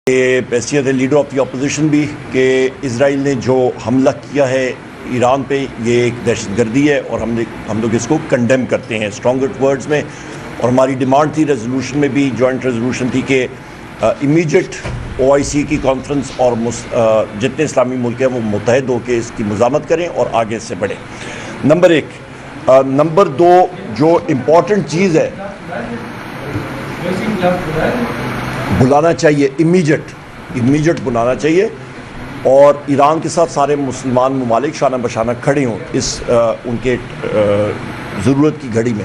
حیثیت leader of the opposition بھی کہ اسرائیل نے جو حملہ کیا ہے ایران پہ یہ ایک دہشت گردی ہے اور ہم لوگ اس کو کنڈیم کرتے ہیں اسٹرانگر ورڈز میں. اور ہماری ڈیمانڈ تھی ریزولوشن میں بھی، جوائنٹ ریزولوشن تھی کہ امیجیٹ OIC کی کانفرنس اور جتنے اسلامی ملک ہیں وہ متحد ہو کے اس کی مزاحمت کریں اور آگے سے بڑھیں. نمبر 1. نمبر 2 جو امپورٹنٹ چیز ہے بلانا چاہیے، امیجیٹ بلانا چاہیے اور ایران کے ساتھ سارے مسلمان ممالک شانہ بشانہ کھڑے ہوں اس ان کے ضرورت کی گھڑی میں.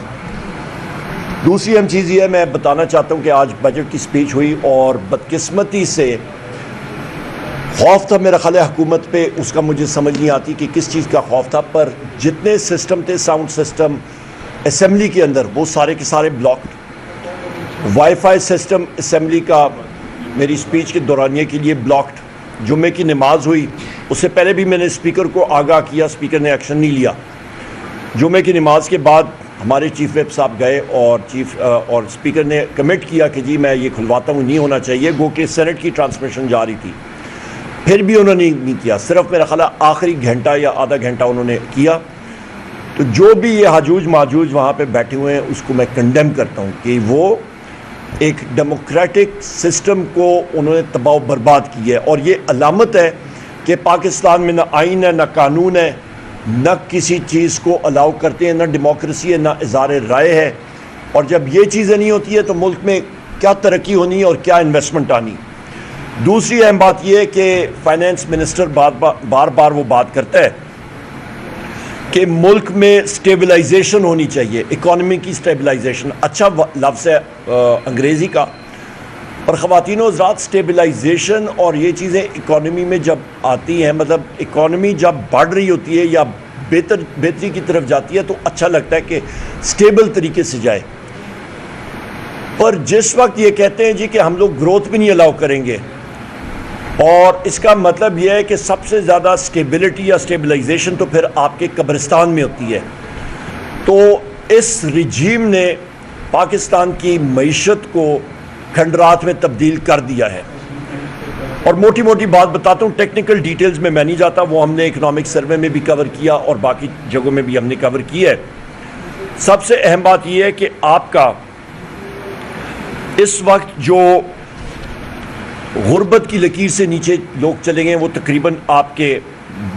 دوسری اہم چیز یہ ہے، میں بتانا چاہتا ہوں کہ آج بجٹ کی سپیچ ہوئی اور بدقسمتی سے خوف تھا میرا خیال ہے حکومت پہ، اس کا مجھے سمجھ نہیں آتی کہ کس چیز کا خوف تھا، پر جتنے سسٹم تھے ساؤنڈ سسٹم اسمبلی کے اندر وہ سارے کے سارے blocked. Wi fi system assembly کا میری سپیچ کے دورانیے کے لیے بلاکڈ. جمعے کی نماز ہوئی، اس سے پہلے بھی میں نے اسپیکر کو آگاہ کیا، اسپیکر نے ایکشن نہیں لیا. جمعے کی نماز کے بعد ہمارے چیف ویپ صاحب گئے اور اسپیکر نے کمٹ کیا کہ جی میں یہ کھلواتا ہوں، نہیں ہونا چاہیے، گو کہ سینٹ کی ٹرانسمیشن جا رہی تھی. پھر بھی انہوں نے نہیں کیا، صرف میرا خیال ہے آخری گھنٹہ یا آدھا گھنٹہ انہوں نے کیا. تو جو بھی یہ حجوج ماجوج وہاں پہ بیٹھے ہوئے ہیں اس کو میں کنڈیم کرتا ہوں کہ وہ ایک ڈیموکریٹک سسٹم کو انہوں نے تباہ و برباد کی ہے. اور یہ علامت ہے کہ پاکستان میں نہ آئین ہے، نہ قانون ہے، نہ کسی چیز کو الاؤ کرتے ہیں، نہ ڈیموکریسی ہے، نہ اظہار رائے ہے. اور جب یہ چیزیں نہیں ہوتی ہے تو ملک میں کیا ترقی ہونی ہے اور کیا انویسٹمنٹ آنی. دوسری اہم بات یہ ہے کہ فائنانس منسٹر بار بار وہ بات کرتا ہے کہ ملک میں سٹیبلائزیشن ہونی چاہیے، اکانومی کی سٹیبلائزیشن. اچھا لفظ ہے انگریزی کا، اور خواتین و حضرات سٹیبلائزیشن اور یہ چیزیں اکانومی میں جب آتی ہیں، مطلب اکانومی جب بڑھ رہی ہوتی ہے یا بہتری کی طرف جاتی ہے تو اچھا لگتا ہے کہ سٹیبل طریقے سے جائے. پر جس وقت یہ کہتے ہیں جی کہ ہم لوگ گروتھ بھی نہیں الاؤ کریں گے، اور اس کا مطلب یہ ہے کہ سب سے زیادہ سٹیبلٹی یا سٹیبلائزیشن تو پھر آپ کے قبرستان میں ہوتی ہے. تو اس رجیم نے پاکستان کی معیشت کو کھنڈرات میں تبدیل کر دیا ہے. اور موٹی موٹی بات بتاتا ہوں، ٹیکنیکل ڈیٹیلز میں نہیں جاتا، وہ ہم نے اکنامک سروے میں بھی کور کیا اور باقی جگہوں میں بھی ہم نے کور کی ہے. سب سے اہم بات یہ ہے کہ آپ کا اس وقت جو غربت کی لکیر سے نیچے لوگ چلے گئے وہ تقریباً آپ کے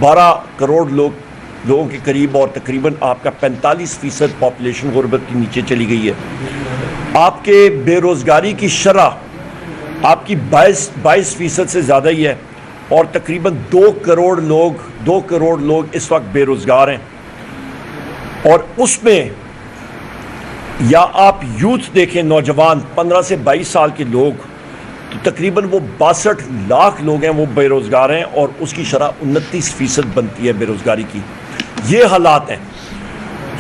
12 کروڑ لوگوں کے قریب، اور تقریباً آپ کا 45% پاپولیشن غربت کی نیچے چلی گئی ہے. آپ کے بے روزگاری کی شرح آپ کی 22% سے زیادہ ہی ہے، اور تقریباً 2 کروڑ لوگ اس وقت بے روزگار ہیں. اور اس میں یا آپ یوتھ دیکھیں، نوجوان 15 سے 22 سال کے لوگ، تو تقریباً وہ 62 لاکھ لوگ ہیں وہ بے روزگار ہیں، اور اس کی شرح 29% بنتی ہے بے روزگاری کی. یہ حالات ہیں.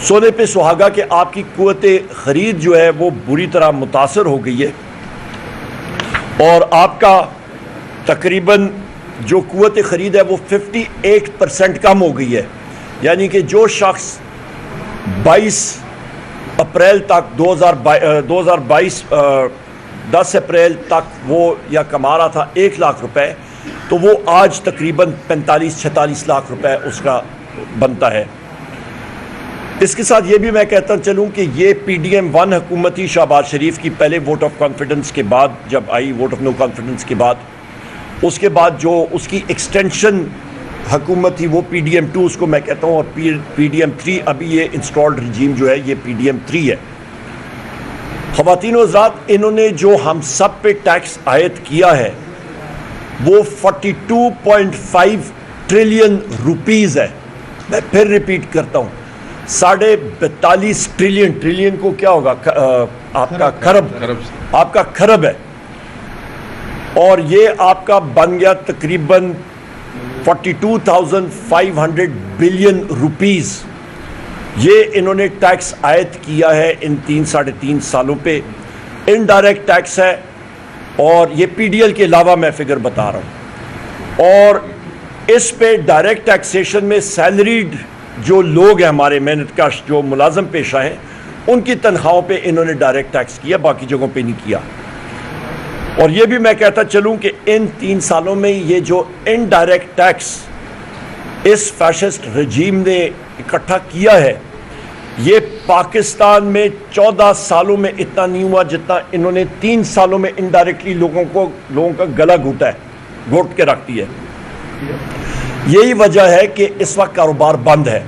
سونے پہ سہاگا کہ آپ کی قوت خرید جو ہے وہ بری طرح متاثر ہو گئی ہے، اور آپ کا تقریباً جو قوت خرید ہے وہ 58% کم ہو گئی ہے. یعنی کہ جو شخص 22 اپریل تک 2022 10 اپریل تک وہ یا کما رہا تھا 1 لاکھ روپے، تو وہ آج تقریباً 45-46 لاکھ روپے اس کا بنتا ہے. اس کے ساتھ یہ بھی میں کہتا چلوں کہ یہ PDM-1 حکومتی شہباز شریف کی پہلے ووٹ آف کانفیڈنس کے بعد جب آئی، ووٹ آف نو کانفیڈنس کے بعد، اس کے بعد جو اس کی ایکسٹینشن حکومت تھی وہ PDM-2 اس کو میں کہتا ہوں، اور PDM-3 ابھی یہ انسٹالڈ رجیم جو ہے یہ PDM-3 ہے. خواتین و حضرات، انہوں نے جو ہم سب پہ ٹیکس عائد کیا ہے وہ 42.5 ٹریلین روپیز ہے. میں پھر ریپیٹ کرتا ہوں، 42.5 ٹریلین کو کیا ہوگا آپ کا کھرب ہے. اور یہ آپ کا بن گیا تقریباً 42,500 بلین روپیز. یہ انہوں نے ٹیکس عائد کیا ہے ان 3-3.5 سالوں پہ. انڈائریکٹ ٹیکس ہے، اور یہ PDL کے علاوہ میں فگر بتا رہا ہوں. اور اس پہ ڈائریکٹ ٹیکسیشن میں سیلریڈ جو لوگ ہیں ہمارے محنت کش جو ملازم پیشہ ہیں، ان کی تنخواہوں پہ انہوں نے ڈائریکٹ ٹیکس کیا، باقی جگہوں پہ نہیں کیا. اور یہ بھی میں کہتا چلوں کہ ان 3 سالوں میں یہ جو انڈائریکٹ ٹیکس اس فیشسٹ رجیم نے اکٹھا کیا ہے یہ پاکستان میں 14 سالوں میں اتنا نہیں ہوا جتنا انہوں نے 3 سالوں میں انڈائریکٹلی لوگوں کا گلا گھوٹا ہے، گھوٹ کے رکھ دیا ہے۔ یہی وجہ ہے کہ اس وقت کاروبار بند ہے۔